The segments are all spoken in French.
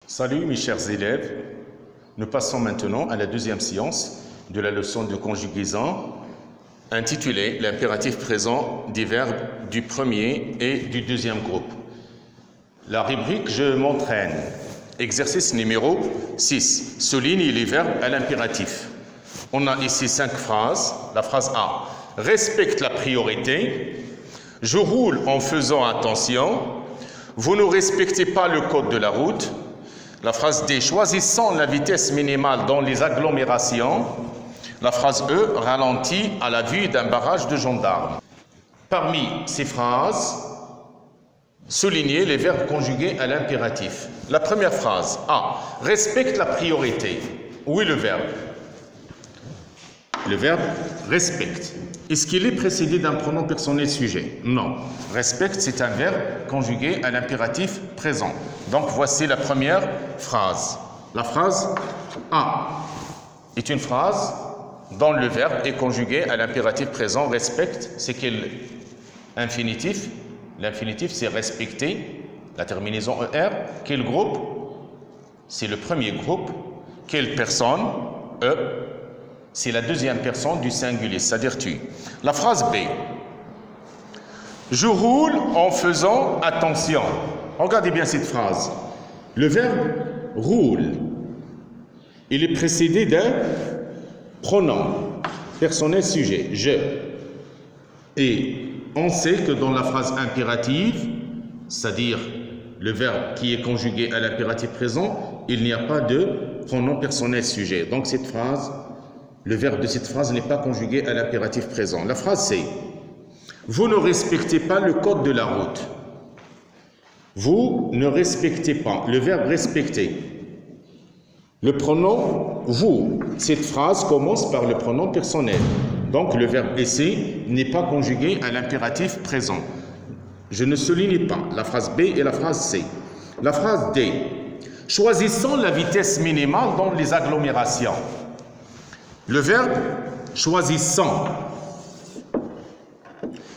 Salut mes chers élèves, nous passons maintenant à la deuxième séance de la leçon de conjugaison intitulée l'impératif présent des verbes du premier et du deuxième groupe. La rubrique Je m'entraîne, exercice numéro 6, souligne les verbes à l'impératif. On a ici 5 phrases. La phrase A, respecte la priorité, je roule en faisant attention, vous ne respectez pas le code de la route. La phrase D, choisissant la vitesse minimale dans les agglomérations. La phrase E, ralentit à la vue d'un barrage de gendarmes. Parmi ces phrases, soulignez les verbes conjugués à l'impératif. La première phrase, A, respecte la priorité. Où est le verbe? Le verbe respecte. Est-ce qu'il est précédé d'un pronom personnel sujet? Non. Respecte, c'est un verbe conjugué à l'impératif présent. Donc, voici la première phrase. La phrase A est une phrase dont le verbe est conjugué à l'impératif présent. Respecte, c'est quel infinitif? L'infinitif, c'est respecter. La terminaison ER. Quel groupe? C'est le premier groupe. Quelle personne? E. C'est la deuxième personne du singulier, c'est-à-dire tu. La phrase B. Je roule en faisant attention. Regardez bien cette phrase. Le verbe roule. Il est précédé d'un pronom personnel sujet, je. Et on sait que dans la phrase impérative, c'est-à-dire le verbe qui est conjugué à l'impératif présent, il n'y a pas de pronom personnel sujet. Donc cette phrase, le verbe de cette phrase n'est pas conjugué à l'impératif présent. La phrase C. Vous ne respectez pas le code de la route. Vous ne respectez pas. Le verbe respecter. Le pronom vous. Cette phrase commence par le pronom personnel. Donc le verbe essayer n'est pas conjugué à l'impératif présent. Je ne souligne pas la phrase B et la phrase C. La phrase D. Choisissons la vitesse minimale dans les agglomérations. Le verbe choisissant.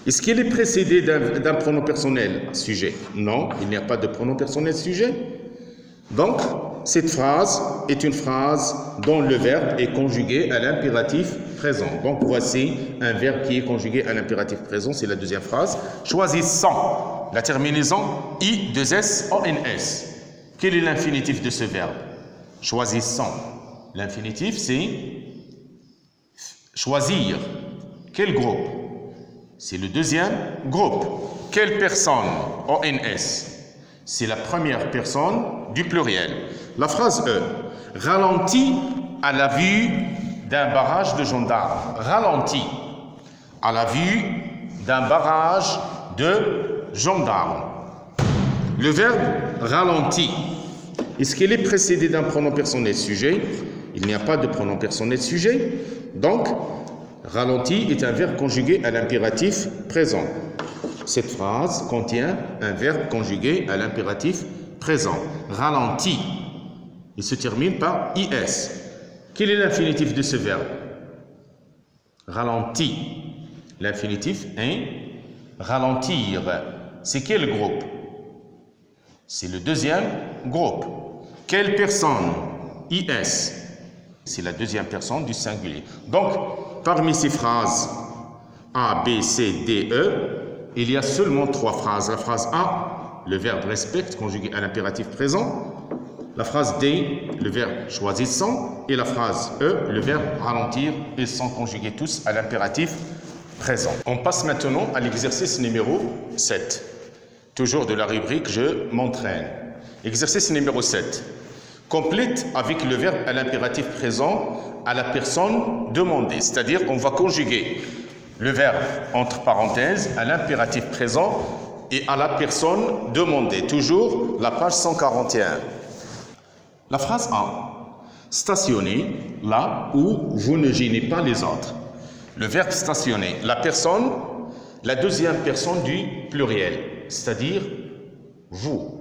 Est-ce qu'il est précédé d'un pronom personnel sujet? Non, il n'y a pas de pronom personnel sujet. Donc, cette phrase est une phrase dont le verbe est conjugué à l'impératif présent. Donc, voici un verbe qui est conjugué à l'impératif présent, c'est la deuxième phrase. Choisissant, la terminaison I-2-S-O-N-S. Quel est l'infinitif de ce verbe? Choisissant. L'infinitif, c'est choisir. Quel groupe? C'est le deuxième groupe. Quelle personne? ONS. C'est la première personne du pluriel. La phrase E. Ralentit à la vue d'un barrage de gendarmes. Ralentit à la vue d'un barrage de gendarmes. Le verbe ralentit. Est-ce qu'il est précédé d'un pronom personnel sujet? Il n'y a pas de pronom personnel sujet. Donc, ralenti est un verbe conjugué à l'impératif présent. Cette phrase contient un verbe conjugué à l'impératif présent. Ralenti. Il se termine par IS. Quel est l'infinitif de ce verbe? Ralenti. L'infinitif est ralentir. C'est quel groupe? C'est le deuxième groupe. Quelle personne? IS. C'est la deuxième personne du singulier. Donc, parmi ces phrases A, B, C, D, E, il y a seulement 3 phrases. La phrase A, le verbe respecte, conjugué à l'impératif présent. La phrase D, le verbe choisissant. Et la phrase E, le verbe ralentir. Ils sont conjugués tous à l'impératif présent. On passe maintenant à l'exercice numéro 7. Toujours de la rubrique Je m'entraîne. Exercice numéro 7. Complète avec le verbe à l'impératif présent à la personne demandée. C'est-à-dire, on va conjuguer le verbe entre parenthèses à l'impératif présent et à la personne demandée. Toujours la page 141. La phrase A. Stationner là où vous ne gênez pas les autres. Le verbe stationner. La personne, la deuxième personne du pluriel. C'est-à-dire vous.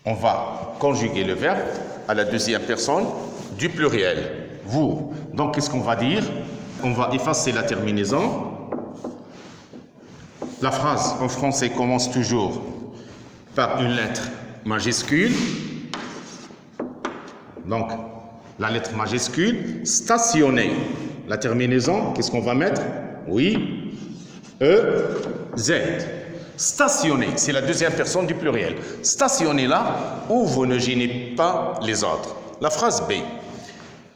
On va conjuguer le verbe à la deuxième personne du pluriel. Vous. Donc, qu'est-ce qu'on va dire? On va effacer la terminaison. La phrase en français commence toujours par une lettre majuscule. Donc, la lettre majuscule, stationner. La terminaison, qu'est-ce qu'on va mettre? Oui, E-Z. Stationner, c'est la deuxième personne du pluriel. Stationner là où vous ne gênez pas les autres. La phrase B.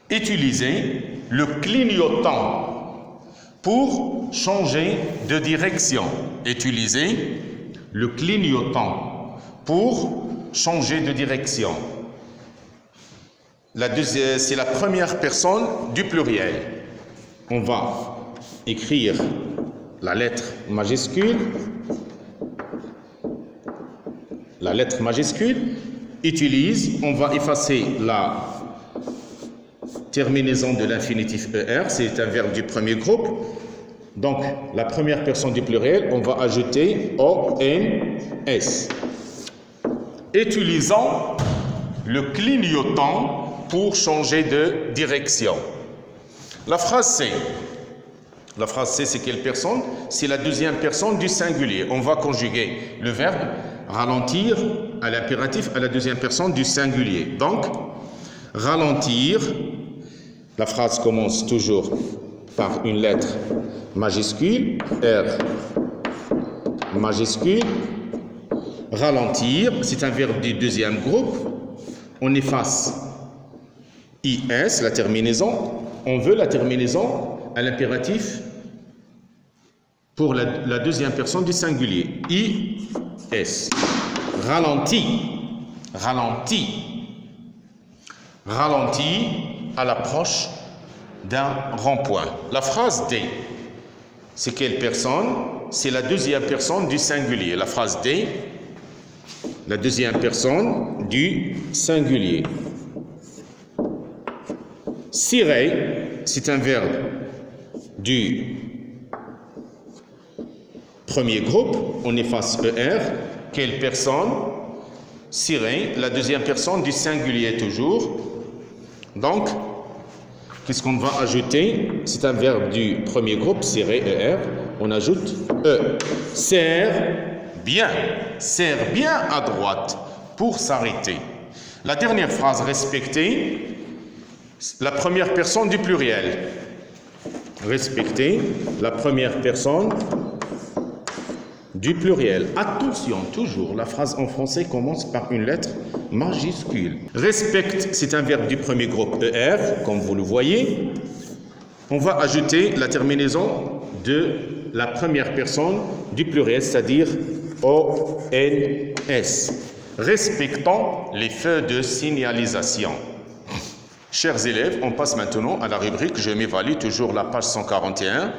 Utilisez le clignotant pour changer de direction. Utilisez le clignotant pour changer de direction. C'est la première personne du pluriel. On va écrire la lettre majuscule. La lettre majuscule utilise, on va effacer la terminaison de l'infinitif ER, c'est un verbe du premier groupe. Donc, la première personne du pluriel, on va ajouter ONS. Utilisant le clignotant pour changer de direction. La phrase C. La phrase C, c'est quelle personne? C'est la deuxième personne du singulier. On va conjuguer le verbe ralentir à l'impératif à la deuxième personne du singulier. Donc, ralentir, la phrase commence toujours par une lettre majuscule, R majuscule. Ralentir, c'est un verbe du deuxième groupe. On efface IS, la terminaison. On veut la terminaison à l'impératif pour la deuxième personne du singulier. IS. Ralenti. Ralenti. Ralenti à l'approche d'un rond-point. La phrase D, c'est quelle personne? C'est la deuxième personne du singulier. La phrase D, la deuxième personne du singulier. Cirer, c'est un verbe du premier groupe. On efface ER. Quelle personne? Cirer, la deuxième personne du singulier toujours. Donc, qu'est-ce qu'on va ajouter? C'est un verbe du premier groupe, cirer, ER. On ajoute E. Serre bien à droite pour s'arrêter. La dernière phrase, respecter la première personne du pluriel. Respecter la première personne du pluriel. Attention, toujours, la phrase en français commence par une lettre majuscule. Respecte, c'est un verbe du premier groupe ER, comme vous le voyez. On va ajouter la terminaison de la première personne du pluriel, c'est-à-dire ONS. Respectant les feux de signalisation. Chers élèves, on passe maintenant à la rubrique « Je m'évalue », toujours la page 141.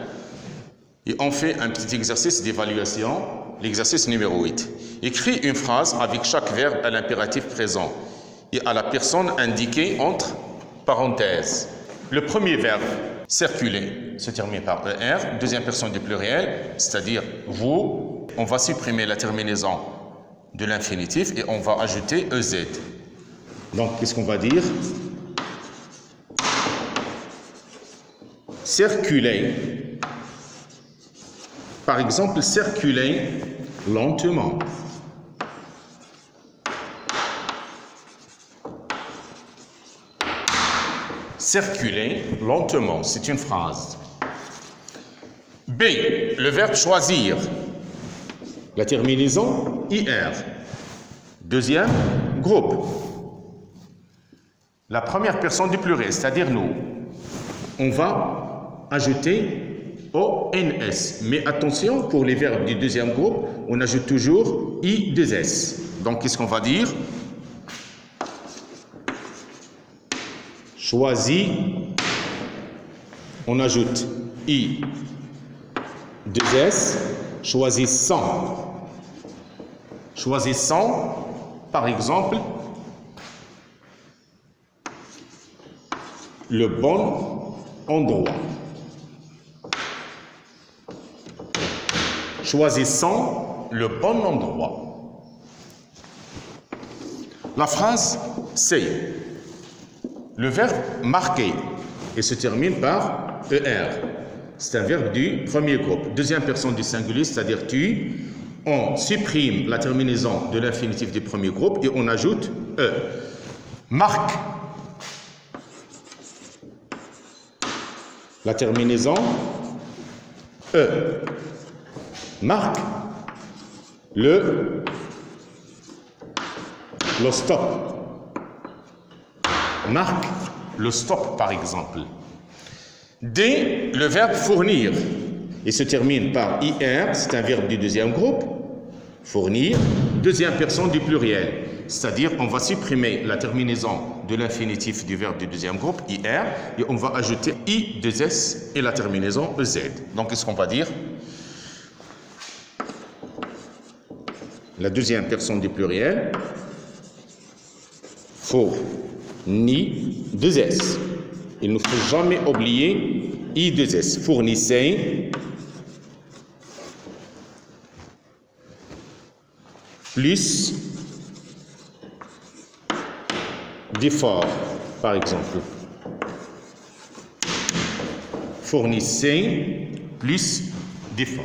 Et on fait un petit exercice d'évaluation, l'exercice numéro 8. Écris une phrase avec chaque verbe à l'impératif présent et à la personne indiquée entre parenthèses. Le premier verbe, circuler, se termine par ER, deuxième personne du pluriel, c'est-à-dire vous. On va supprimer la terminaison de l'infinitif et on va ajouter EZ. Donc, qu'est-ce qu'on va dire? Circuler. Par exemple, circuler lentement. Circuler lentement, c'est une phrase. B, le verbe choisir. La terminaison IR. Deuxième groupe. La première personne du pluriel, c'est-à-dire nous. On va ajouter ONS. Mais attention, pour les verbes du deuxième groupe, on ajoute toujours I2S. Donc, qu'est-ce qu'on va dire? Choisi. On ajoute I2S. Choisissant. Choisissant, par exemple, le bon endroit. Choisissant le bon endroit. La phrase C. Le verbe marquer et se termine par ER. C'est un verbe du premier groupe. Deuxième personne du singulier, c'est-à-dire tu. On supprime la terminaison de l'infinitif du premier groupe et on ajoute E. Marque. la terminaison E. Marque le stop. Marque le stop, par exemple. D, le verbe fournir. Il se termine par IR, c'est un verbe du deuxième groupe. Fournir, deuxième personne du pluriel. C'est-à-dire, on va supprimer la terminaison de l'infinitif du verbe du deuxième groupe, IR, et on va ajouter I2S et la terminaison EZ. Donc, qu'est-ce qu'on va dire? La deuxième personne du pluriel, fournit 2S. Il ne faut jamais oublier I2S. Fournissez plus d'efforts, par exemple. Fournissez plus d'efforts.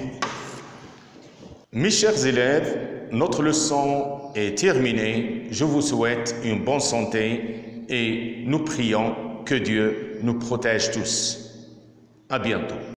Mes chers élèves, notre leçon est terminée. Je vous souhaite une bonne santé et nous prions que Dieu nous protège tous. À bientôt.